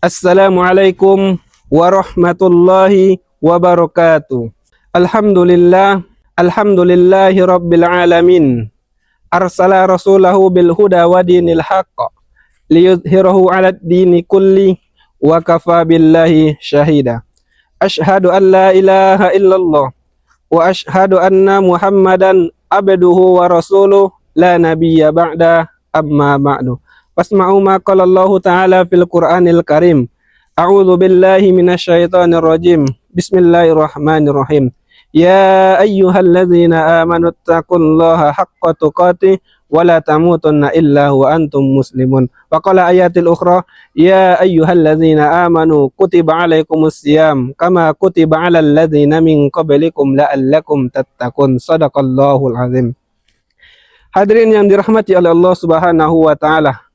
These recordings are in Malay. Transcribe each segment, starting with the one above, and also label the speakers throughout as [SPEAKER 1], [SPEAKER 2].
[SPEAKER 1] Assalamualaikum warahmatullahi wabarakatuh. Alhamdulillahi rabbil alamin. Arsala rasulahu bil huda wa dinil haqq liyudhhirahu 'alad dini kulli wa kafa billahi syahida. Asyhadu an la ilaha illallah wa asyhadu anna Muhammadan abduhu wa rasuluh la nabiyya ba'da amma ba'du. Wasma'u ma qala Allah ta'ala fil Qur'anil Karim. A'udzu billahi minasyaitonir rajim. Bismillahirrahmanirrahim. Ya ayyuhalladzina amanu taqullaha haqqa tuqatih wa la tamutunna illa wa antum muslimun. Wa qala ayatil ukhra, ya ayyuhalladzina amanu kutiba alaikumus syiyam kama kutiba alal ladzina min qablikum la'allakum tattaqun. Shadaqallahul azim. Hadirin yang dirahmati oleh Allah Subhanahu wa taala.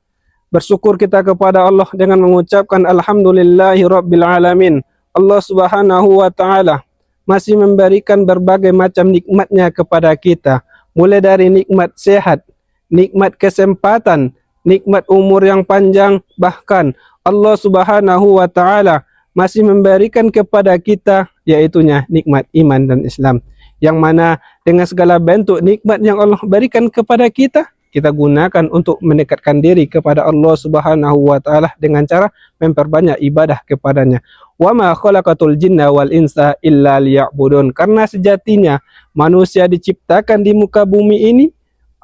[SPEAKER 1] Bersyukur kita kepada Allah dengan mengucapkan alhamdulillahi rabbil alamin. Allah Subhanahu wa taala masih memberikan berbagai macam nikmatnya kepada kita, mulai dari nikmat sehat, nikmat kesempatan, nikmat umur yang panjang, bahkan Allah Subhanahu wa taala masih memberikan kepada kita yaitunya nikmat iman dan Islam, yang mana dengan segala bentuk nikmat yang Allah berikan kepada kita gunakan untuk mendekatkan diri kepada Allah Subhanahu wa taala dengan cara memperbanyak ibadah kepadanya. Wa ma khalaqatul jinna wal insa illa liya'budun. Karena sejatinya manusia diciptakan di muka bumi ini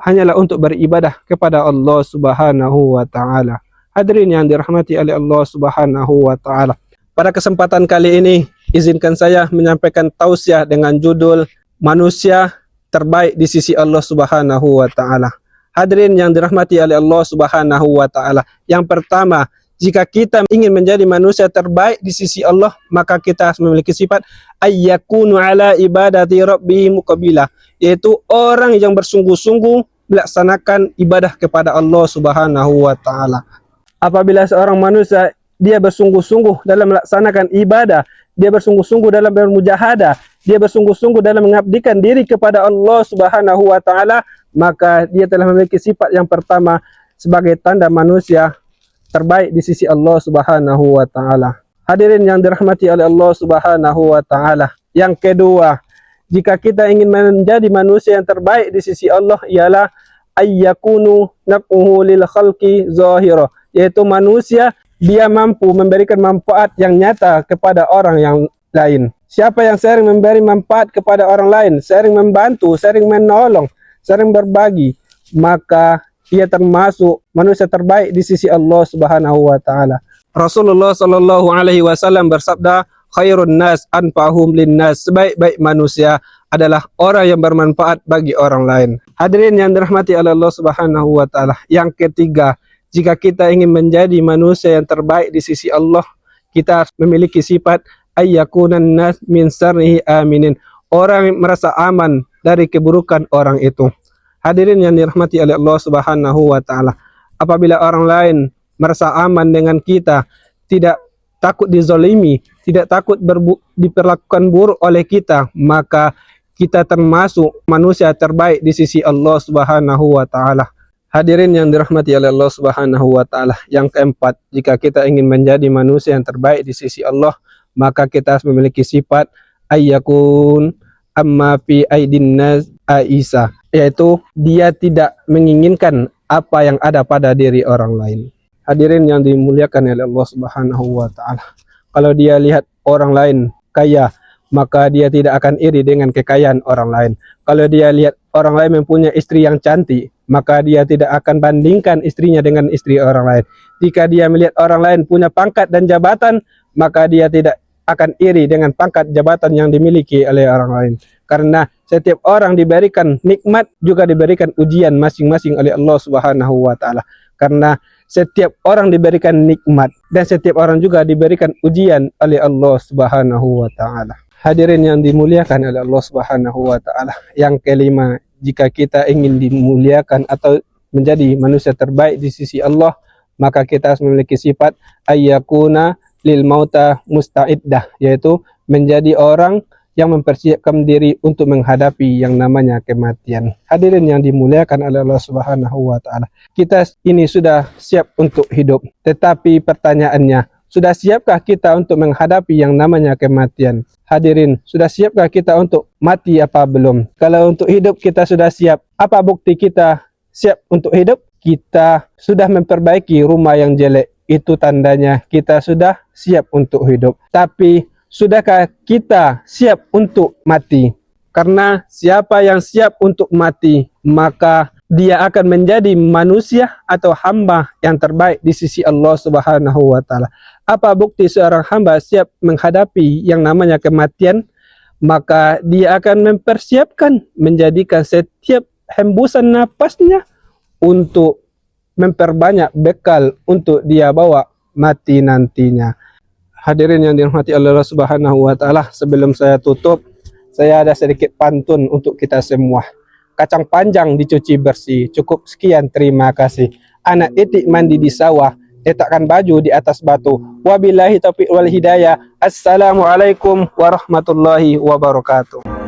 [SPEAKER 1] hanyalah untuk beribadah kepada Allah Subhanahu wa taala. Hadirin yang dirahmati oleh Allah Subhanahu wa taala. Pada kesempatan kali ini izinkan saya menyampaikan tausiah dengan judul Manusia Terbaik di Sisi Allah Subhanahu wa taala. Hadirin yang dirahmati oleh Allah Subhanahu wa taala. Yang pertama, jika kita ingin menjadi manusia terbaik di sisi Allah, maka kita harus memiliki sifat ayyakunu ala ibadati rabbih muqabila, yaitu orang yang bersungguh-sungguh melaksanakan ibadah kepada Allah Subhanahu wa taala. Apabila seorang manusia dia bersungguh-sungguh dalam melaksanakan ibadah, dia bersungguh-sungguh dalam bermujahadah, dia bersungguh-sungguh dalam mengabdikan diri kepada Allah Subhanahu wa taala, maka dia telah memiliki sifat yang pertama sebagai tanda manusia terbaik di sisi Allah Subhanahu wa taala. Hadirin yang dirahmati oleh Allah Subhanahu wa taala. Yang kedua, jika kita ingin menjadi manusia yang terbaik di sisi Allah ialah ayyakunu naf'uhu lil khalqi zahira, yaitu manusia dia mampu memberikan manfaat yang nyata kepada orang yang lain. Siapa yang sering memberi manfaat kepada orang lain, sering membantu, sering menolong, sering berbagi, maka ia termasuk manusia terbaik di sisi Allah Subhanahu wa taala. Rasulullah sallallahu alaihi wasallam bersabda, khairun nas anfa'uhum linnas, sebaik-baik manusia adalah orang yang bermanfaat bagi orang lain. Hadirin yang dirahmati oleh Allah Subhanahu wa taala. Yang ketiga, jika kita ingin menjadi manusia yang terbaik di sisi Allah, kita harus memiliki sifat ayyakunan nas min syarrihi aminin, orang yang merasa aman dari keburukan orang itu. Hadirin yang dirahmati oleh Allah Subhanahu wa taala. Apabila orang lain merasa aman dengan kita, tidak takut dizalimi, tidak takut diperlakukan buruk oleh kita, maka kita termasuk manusia terbaik di sisi Allah Subhanahu wa taala. Hadirin yang dirahmati oleh Allah Subhanahu wa taala. Yang keempat, jika kita ingin menjadi manusia yang terbaik di sisi Allah, maka kita harus memiliki sifat ayyakun amma fi aidin nas aisa, yaitu dia tidak menginginkan apa yang ada pada diri orang lain. Hadirin yang dimuliakan oleh Allah Subhanahu wa taala. Kalau dia lihat orang lain kaya, maka dia tidak akan iri dengan kekayaan orang lain. Kalau dia lihat orang lain mempunyai istri yang cantik, maka dia tidak akan bandingkan istrinya dengan istri orang lain. Jika dia melihat orang lain punya pangkat dan jabatan, maka dia tidak akan iri dengan pangkat jabatan yang dimiliki oleh orang lain. Karena setiap orang diberikan nikmat juga diberikan ujian masing-masing oleh Allah Subhanahu wa taala. Karena setiap orang diberikan nikmat dan setiap orang juga diberikan ujian oleh Allah Subhanahu wa taala. Hadirin yang dimuliakan oleh Allah Subhanahu wa taala. Yang kelima, jika kita ingin dimuliakan atau menjadi manusia terbaik di sisi Allah, maka kita harus memiliki sifat ayyakuna lil mauta musta'iddah, yaitu menjadi orang yang mempersiapkan diri untuk menghadapi yang namanya kematian. Hadirin yang dimuliakan oleh Allah Subhanahu wa taala. Kita ini sudah siap untuk hidup, tetapi pertanyaannya, Sudah siapkah kita untuk menghadapi yang namanya kematian? Hadirin, sudah siapkah kita untuk mati apa belum? Kalau untuk hidup kita sudah siap, apa bukti kita siap untuk hidup? Kita sudah memperbaiki rumah yang jelek. Itu tandanya kita sudah siap untuk hidup. Tapi sudahkah kita siap untuk mati? Karena siapa yang siap untuk mati, maka dia akan menjadi manusia atau hamba yang terbaik di sisi Allah Subhanahu wa taala. Apa bukti seorang hamba siap menghadapi yang namanya kematian? Maka dia akan mempersiapkan, menjadikan setiap hembusan napasnya untuk memperbanyak bekal untuk dia bawa mati nantinya. Hadirin yang dirahmati Allah Subhanahu wa taala, sebelum saya tutup, saya ada sedikit pantun untuk kita semua. Kacang panjang dicuci bersih. Cukup sekian, terima kasih. Anak titik mandi di sawah, letakkan baju di atas batu. Wabillahi taufiq wal hidayah. Assalamualaikum warahmatullahi wabarakatuh.